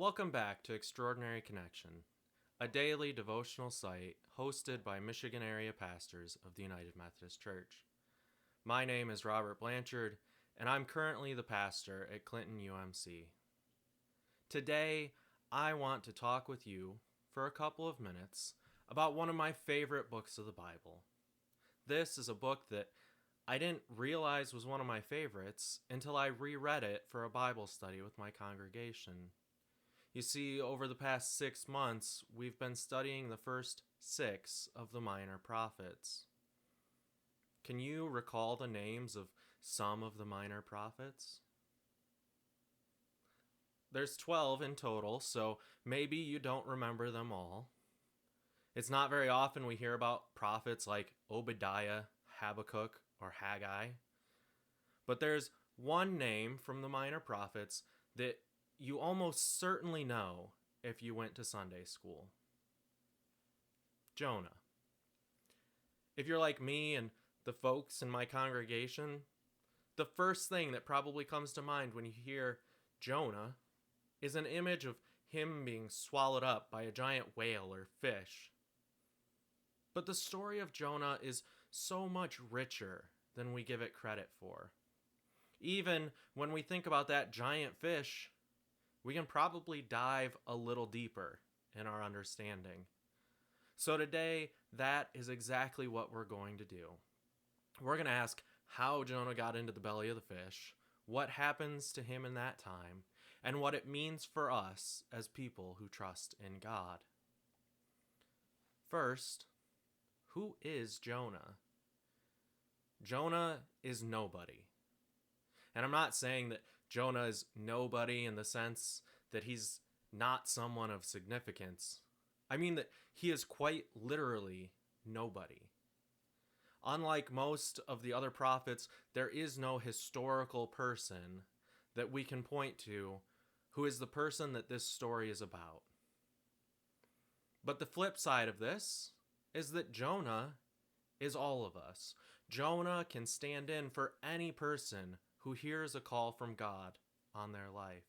Welcome back to Extraordinary Connection, a daily devotional site hosted by Michigan area pastors of the United Methodist Church. My name is Robert Blanchard, and I'm currently the pastor at Clinton UMC. Today, I want to talk with you for a couple of minutes about one of my favorite books of the Bible. This is a book that I didn't realize was one of my favorites until I reread it for a Bible study with my congregation. You see, over the past 6 months, we've been studying the first 6 of the minor prophets. Can you recall the names of some of the minor prophets? There's 12 in total, so maybe you don't remember them all. It's not very often we hear about prophets like Obadiah, Habakkuk, or Haggai. But there's one name from the minor prophets that you almost certainly know if you went to Sunday school. Jonah. If you're like me and the folks in my congregation, the first thing that probably comes to mind when you hear Jonah is an image of him being swallowed up by a giant whale or fish. But the story of Jonah is so much richer than we give it credit for. Even when we think about that giant fish, we can probably dive a little deeper in our understanding. So today, that is exactly what we're going to do. We're going to ask how Jonah got into the belly of the fish, what happens to him in that time, and what it means for us as people who trust in God. First, who is Jonah? Jonah is nobody. And I'm not saying that Jonah is nobody in the sense that he's not someone of significance. I mean that he is quite literally nobody. Unlike most of the other prophets, there is no historical person that we can point to who is the person that this story is about. But the flip side of this is that Jonah is all of us. Jonah can stand in for any person who hears a call from God on their life.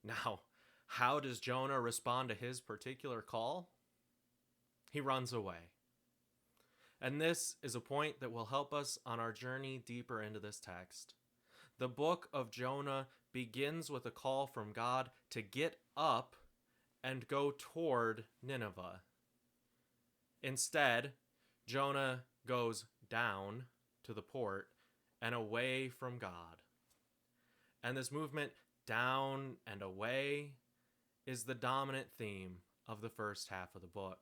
Now, how does Jonah respond to his particular call? He runs away. And this is a point that will help us on our journey deeper into this text. The book of Jonah begins with a call from God to get up and go toward Nineveh. Instead, Jonah goes down to the port and away from God. And this movement down and away is the dominant theme of the first half of the book.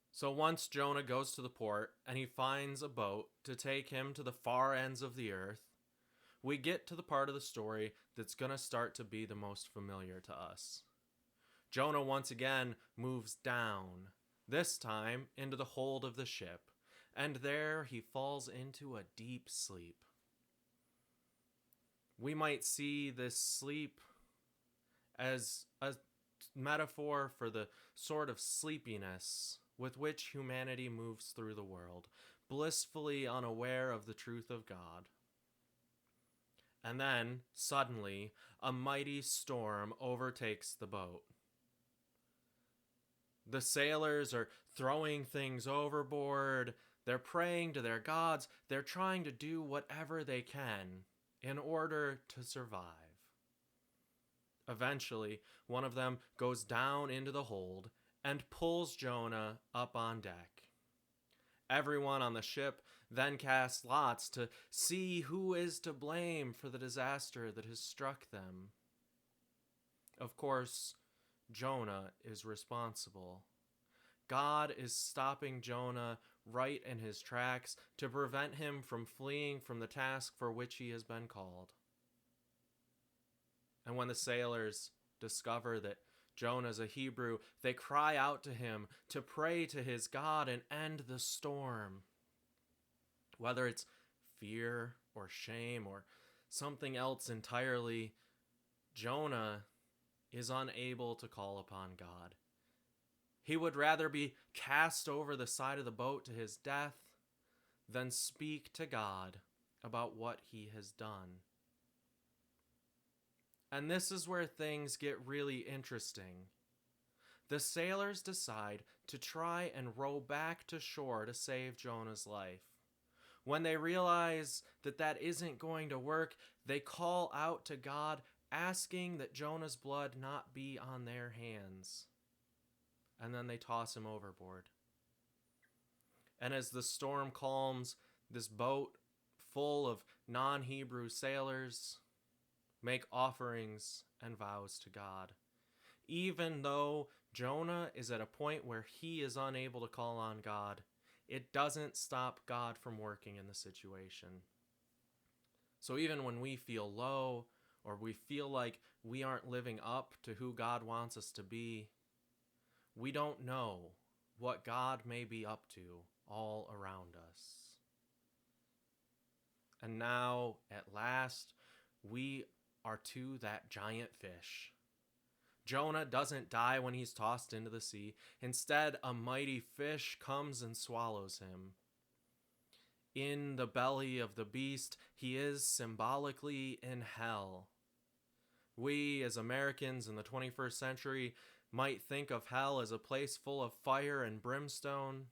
So once Jonah goes to the port and he finds a boat to take him to the far ends of the earth, we get to the part of the story that's going to start to be the most familiar to us. Jonah once again moves down, this time into the hold of the ship, and there he falls into a deep sleep. We might see this sleep as a metaphor for the sort of sleepiness with which humanity moves through the world, blissfully unaware of the truth of God. And then, suddenly, a mighty storm overtakes the boat. The sailors are throwing things overboard. They're praying to their gods. They're trying to do whatever they can in order to survive. Eventually, one of them goes down into the hold and pulls Jonah up on deck. Everyone on the ship then casts lots to see who is to blame for the disaster that has struck them. Of course, Jonah is responsible. God is stopping Jonah right in his tracks to prevent him from fleeing from the task for which he has been called. And when the sailors discover that Jonah's a Hebrew, they cry out to him to pray to his God and end the storm. Whether it's fear or shame or something else entirely, Jonah is unable to call upon God. He would rather be cast over the side of the boat to his death than speak to God about what he has done. And this is where things get really interesting. The sailors decide to try and row back to shore to save Jonah's life. When they realize that that isn't going to work, they call out to God, asking that Jonah's blood not be on their hands. And then they toss him overboard. And as the storm calms, this boat full of non-Hebrew sailors make offerings and vows to God. Even though Jonah is at a point where he is unable to call on God, it doesn't stop God from working in the situation. So even when we feel low, or we feel like we aren't living up to who God wants us to be, we don't know what God may be up to all around us. And now, at last, we are to that giant fish. Jonah doesn't die when he's tossed into the sea. Instead, a mighty fish comes and swallows him. In the belly of the beast, he is symbolically in hell. We, as Americans in the 21st century, might think of hell as a place full of fire and brimstone,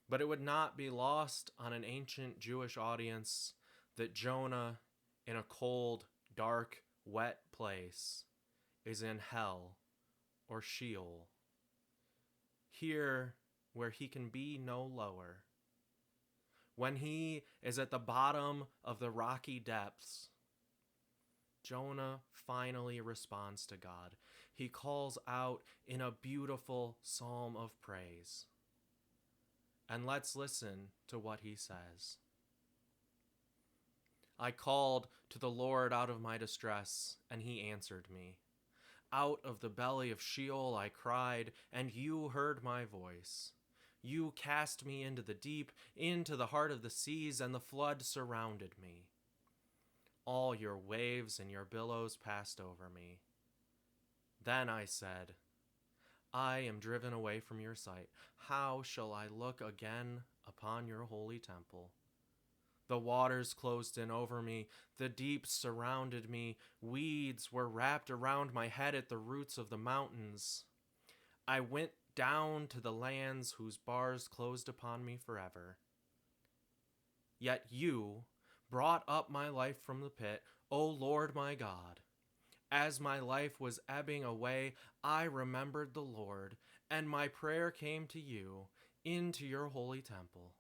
but it would not be lost on an ancient Jewish audience that Jonah, in a cold, dark, wet place, is in hell or Sheol, here where he can be no lower. When he is at the bottom of the rocky depths, Jonah finally responds to God. He calls out in a beautiful psalm of praise. And let's listen to what he says. I called to the Lord out of my distress, and he answered me. Out of the belly of Sheol I cried, and you heard my voice. You cast me into the deep, into the heart of the seas, and the flood surrounded me. All your waves and your billows passed over me. Then I said, I am driven away from your sight. How shall I look again upon your holy temple? The waters closed in over me. The deep surrounded me. Weeds were wrapped around my head at the roots of the mountains. I went down to the lands whose bars closed upon me forever. Yet you brought up my life from the pit, O Lord my God. As my life was ebbing away, I remembered the Lord, and my prayer came to you into your holy temple.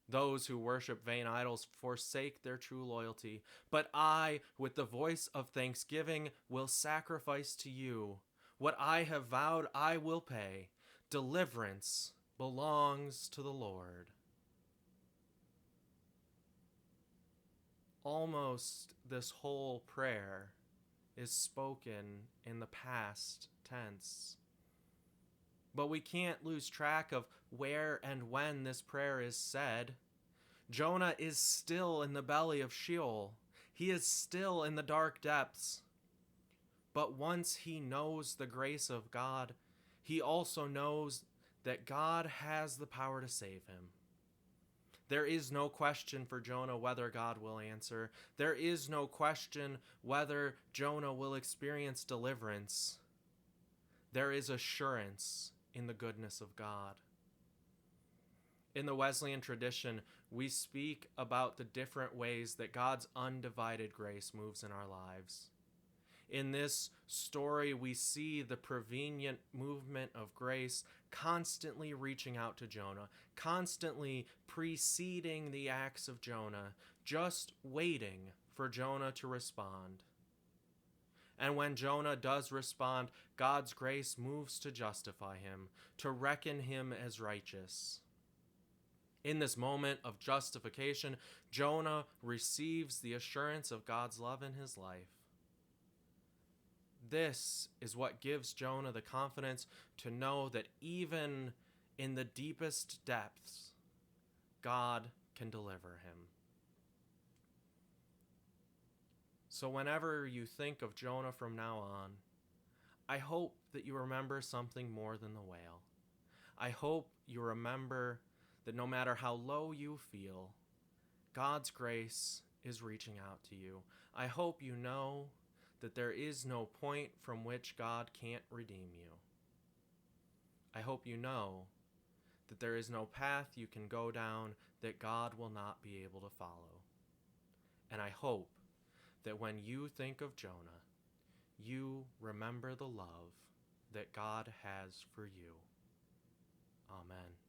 Those who worship vain idols forsake their true loyalty, but I, with the voice of thanksgiving, will sacrifice to you. What I have vowed I will pay. Deliverance belongs to the Lord. Almost this whole prayer is spoken in the past tense. But we can't lose track of where and when this prayer is said. Jonah is still in the belly of Sheol. He is still in the dark depths. But once he knows the grace of God, he also knows that God has the power to save him. There is no question for Jonah whether God will answer. There is no question whether Jonah will experience deliverance. There is assurance in the goodness of God. In the Wesleyan tradition, we speak about the different ways that God's undivided grace moves in our lives. In this story, we see the prevenient movement of grace constantly reaching out to Jonah, constantly preceding the acts of Jonah, just waiting for Jonah to respond. And when Jonah does respond, God's grace moves to justify him, to reckon him as righteous. In this moment of justification, Jonah receives the assurance of God's love in his life. This is what gives Jonah the confidence to know that even in the deepest depths, God can deliver him. So whenever you think of Jonah from now on, I hope that you remember something more than the whale. I hope you remember that no matter how low you feel, God's grace is reaching out to you. I hope you know that there is no point from which God can't redeem you. I hope you know that there is no path you can go down that God will not be able to follow. And I hope that when you think of Jonah, you remember the love that God has for you. Amen.